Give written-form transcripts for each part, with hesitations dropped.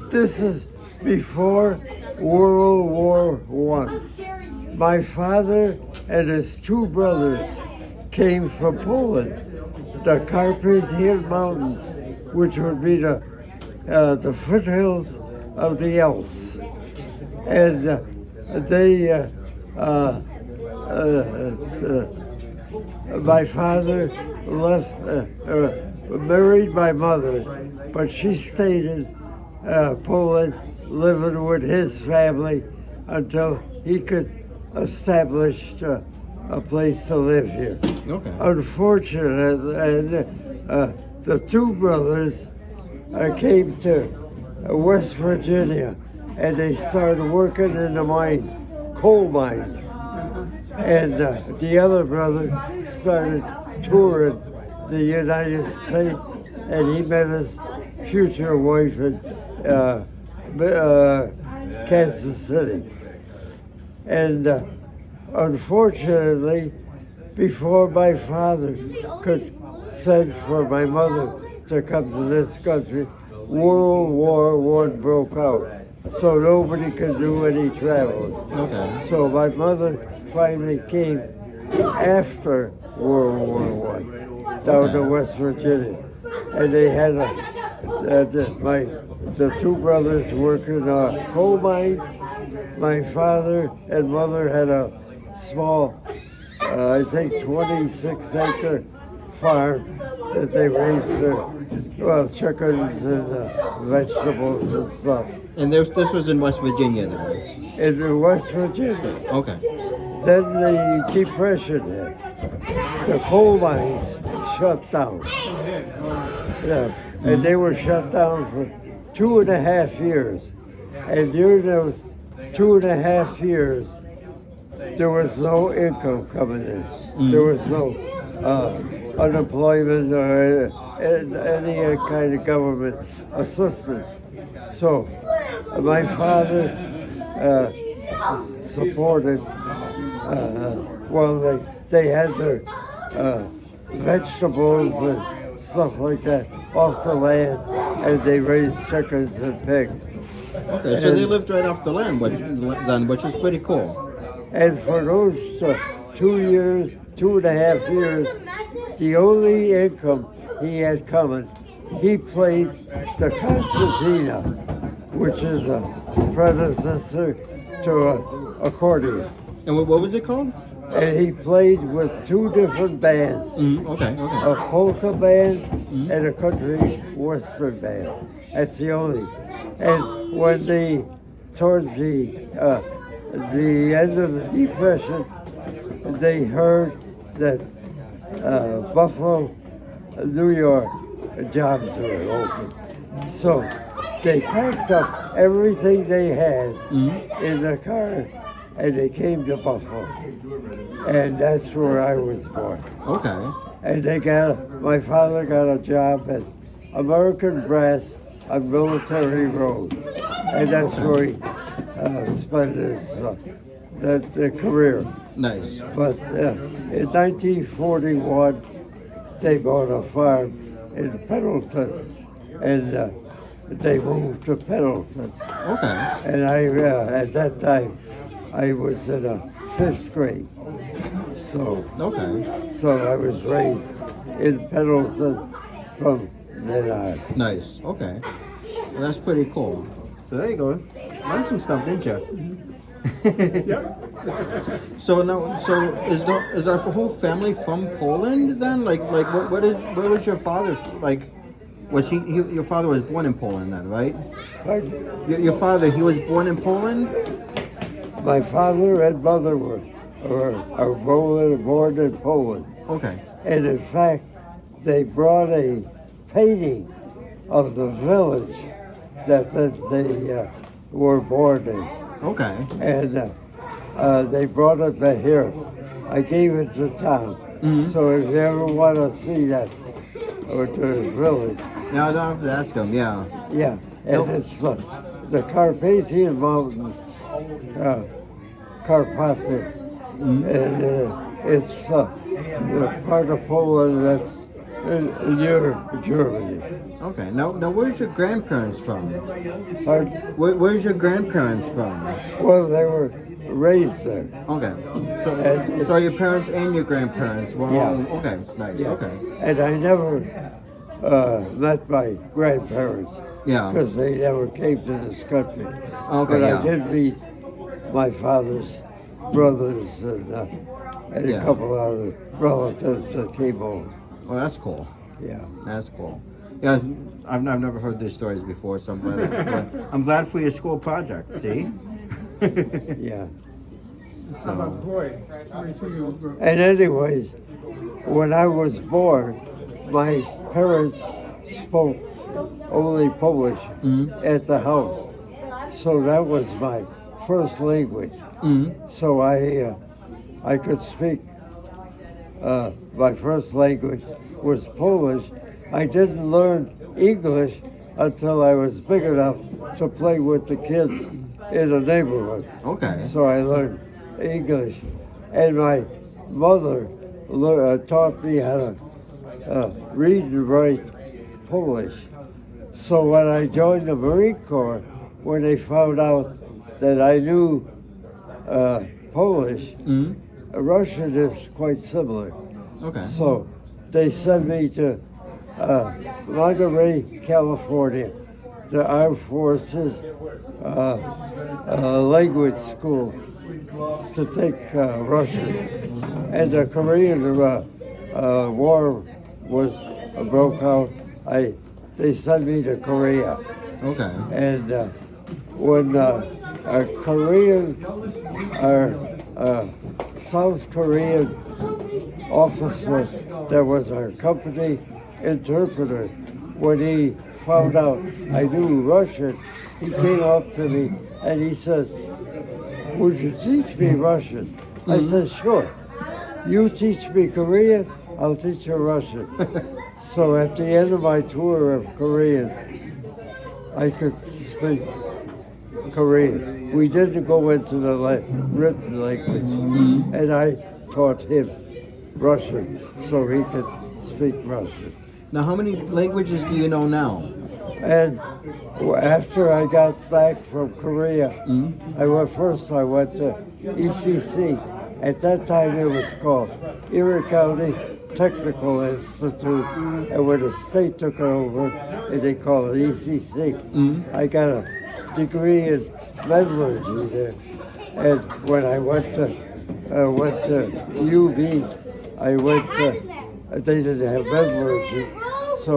This is before World War One. My father and his two brothers came from Poland, the Carpathian Mountains, which would be the foothills of the Alps. And my father married my mother, but she stayed in Poland, living with his family until he could establish a place to live here. Okay. Unfortunately, the two brothers came to West Virginia, and they started working in the mines, coal mines. And the other brother started touring the United States, and he met his future wife in Kansas City. And unfortunately, before my father could send for my mother to come to this country, World War I broke out. So nobody could do any traveling. Okay. So my mother finally came after World War I down to West Virginia. And they had the two brothers working coal mines. My father and mother had a small, I think 26-acre farm that they raised chickens and vegetables and stuff. And this was in West Virginia then? In West Virginia. Okay. Then the Depression hit. The coal mines shut down. Yeah, and they were shut down for 2.5 years. And during those 2.5 years, there was no income coming in. There was no unemployment or any kind of government assistance. So my father supported, they had their vegetables and stuff like that off the land, and they raised chickens and pigs. Okay, so they lived right off the land, which is pretty cool. And for those 2.5 years, the only income he had coming, he played the concertina, which is a predecessor to an accordion. And what was it called? And he played with two different bands, Okay. a polka band and a country western band. That's the only. And when towards the end of the Depression, they heard that Buffalo, New York, jobs were open. So they packed up everything they had in the car, and they came to Buffalo. And that's where I was born. Okay. And my father got a job at American Brass on Military Road. And that's where he spent his the career. Nice. But in 1941, they bought a farm in Pendleton, and they moved to Pendleton. Okay. And I, at that time, I was in a 5th grade. So I was raised in Pendleton from then on. Nice. Okay. Well, that's pretty cool. So there you go. Learned some stuff, didn't you? So is our whole family from Poland then? Like where was your father? Like, was your father was born in Poland then, right? Pardon? Your father, he was born in Poland? My father and mother were born in Poland. Okay. And in fact, they brought a painting of the village that they were born in. Okay. And they brought it back here. I gave it to Tom. So if you ever want to see that, or to his village. Now I don't have to ask him, yeah. Yeah, and it's the Carpathian Mountains, Carpathian. And it's the part of Poland that's in Europe, Germany. Okay. Now where's your grandparents from? Pardon? Where's your grandparents from? Well, they were raised there. Okay. And- So your parents and your grandparents were Yeah. all okay. Nice. Yeah. Okay. And I never met my grandparents Yeah. because they never came to this country. Okay. But Yeah. I did meet my father's brothers and a Yeah. couple other relatives that came over. Well, that's cool. Yeah. That's cool. Yeah, I've never heard these stories before, so I'm glad for your school project. See. Yeah. So. And anyways, when I was born, my parents spoke only Polish at the house. So that was my first language. So I could speak. My first language was Polish. I didn't learn English until I was big enough to play with the kids in the neighborhood. Okay. So I learned English. And my mother taught me how to read and write Polish. So when I joined the Marine Corps, when they found out that I knew Polish, Russian is quite similar. Okay. So they sent me to Monterey, California, the Armed Forces language school to take Russian. And the Korean War was broke out. They sent me to Korea. Okay. And when a Korean, South Korean officer that was our company interpreter, when he found out I knew Russian, he came up to me and he said, "Would you teach me Russian?" I said, "Sure. You teach me Korean, I'll teach you Russian." So at the end of my tour of Korean, I could speak Korean. We didn't go into the written language, and I taught him Russian so he could speak Russian. Now, how many languages do you know now? And after I got back from Korea, I went to ECC. At that time, it was called Erie County Technical Institute, and when the state took it over, and they called it ECC, I got a degree in metallurgy there. And when I went to UB, they didn't have metallurgy, so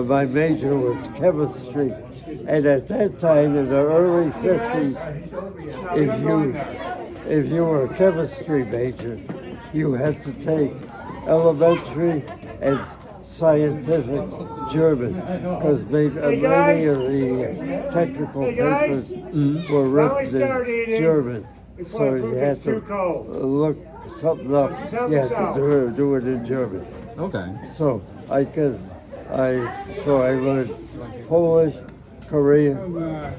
my major was chemistry. And at that time, in the early 50s, if you were a chemistry major, you had to take elementary and scientific German, because many of the technical papers were written in German. So you had to look something up. You had to do it in German. Okay. So I learned Polish, Korean,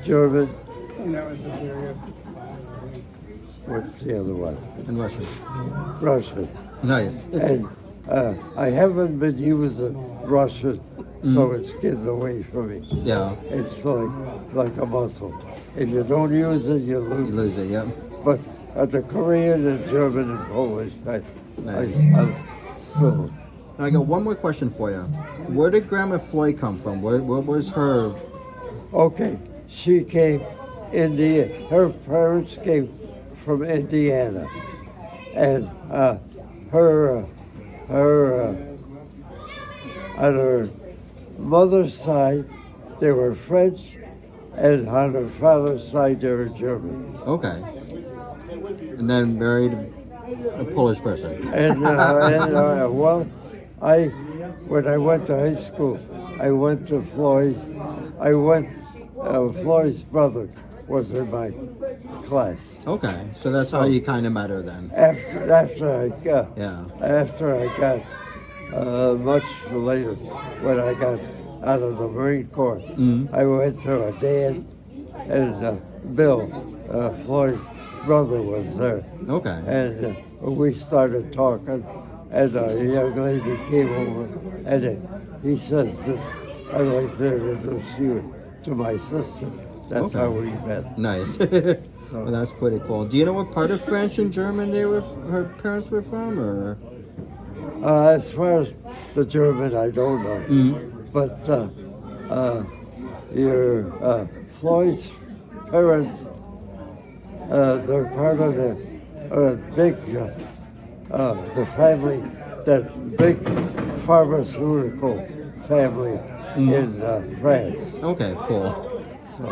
German. What's the other one? And Russian. Russian. Nice. And I haven't been using Russian, so it's getting away from me. Yeah. It's like a muscle. If you don't use it, you You lose it. lose it. Yep. But the Korean and German and Polish, I'm still. Now, I got one more question for you. Where did Grandma Floyd come from? Where was her? Okay, she came her parents came from Indiana, and her on her mother's side they were French, and on her father's side they were German. Okay. And then married a Polish person. And when I went to high school, I went to Floyd's. Floyd's brother was in my class. Okay. So that's how you kind of met her then. After I got much later, when I got out of the Marine Corps, I went to a dance, and Bill, Floyd's brother, was there. Okay. And we started talking, and a young lady came over, and he says, this, I'd like to introduce you to my sister. That's Okay. how we met. Nice. Well, that's pretty cool. Do you know what part of French and German her parents were from, or? As far as the German, I don't know. But your Floyd's parents, they're part of the big, the family, that big pharmaceutical family in France. Okay, cool. So.